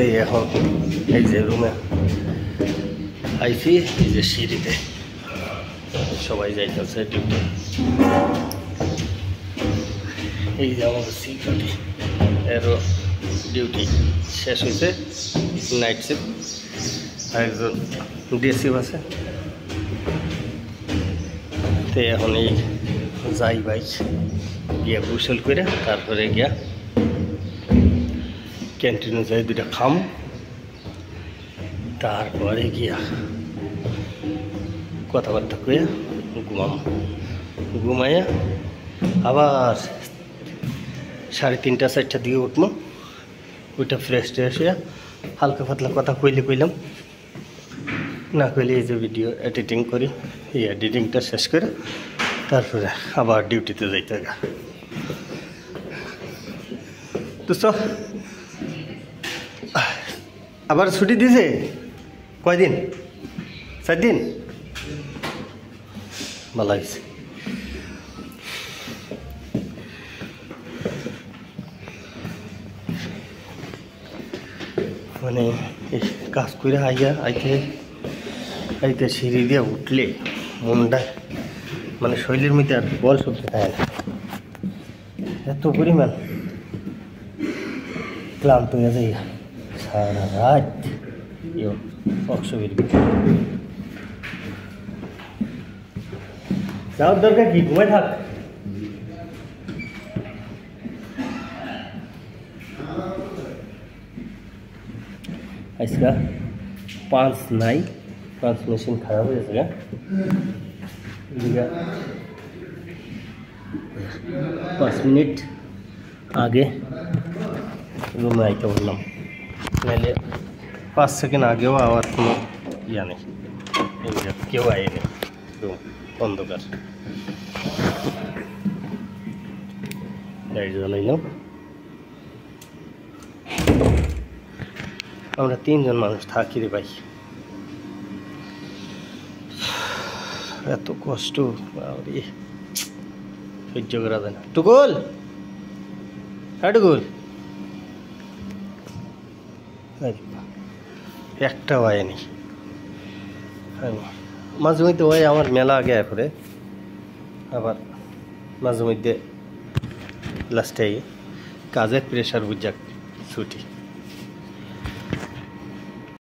এই এখন এই যে রুমে আইসি, এই যে সিঁড়িতে সবাই যাইতেছে ডিউটি। এই যে আমাদের সিকিউরিটি এরও ডিউটি শেষ হয়েছে, নাইট শিফট। আর একজন ডিএসিফ আছে। তো এখন এই যাই বাইক গিয়া গোসল করে তারপরে গিয়া ক্যান্টিনে যাই দুইটা খাম, তারপরে গিয়া কথাবার্তা কইয়া ঘুমাইয়া আবার 3:30 4টার দিকে উঠবো। ওইটা ফ্রেশ ট্রেশ হইয়া হালকা পাতলা কথা কইলাম, না কইলে এই যে ভিডিও এডিটিং করি, এই এডিটিংটা শেষ করে তারপরে আবার ডিউটিতে যাইতে হবে। তো আবার ছুটি দিয়েছে কয়দিন? 4 দিন। ভালো হয়েছে। মানে এই কাজ করে আইতে সিঁড়ি দিয়ে উঠলে মনটা মানে শরীরের মধ্যে আর বল শক্তি থাকে না, এত পরিমাণ ক্লান্ত হয়ে যায় সারা রাত অক্সবের ভিতরে। যাওয়ার দরকার কি, ঘুমাই থাক। আজকা পাঁচ নাই, 5 মেশিন খারাপ হয়ে গেছে। 5 মিনিট আগে রুমে আইতে বললাম, নাহলে 5 সেকেন্ড আগেও আবার কোনো ইয়া নেই, কেউ আয়নি, রুম অন্ধকার। গাড়ি জ্বালাইলাম। আমরা 3 জন মানুষ থাকি রে ভাই, এত কষ্ট সহ্য করা যায় না। টুকুল, হ্যাঁ টুকুল, একটা হয়নি। মাঝে মধ্যে হয় আমার মেলা আগে করে, আবার মাঝে মধ্যে লাস্টে কাজের প্রেশার বুঝাক ছুটি।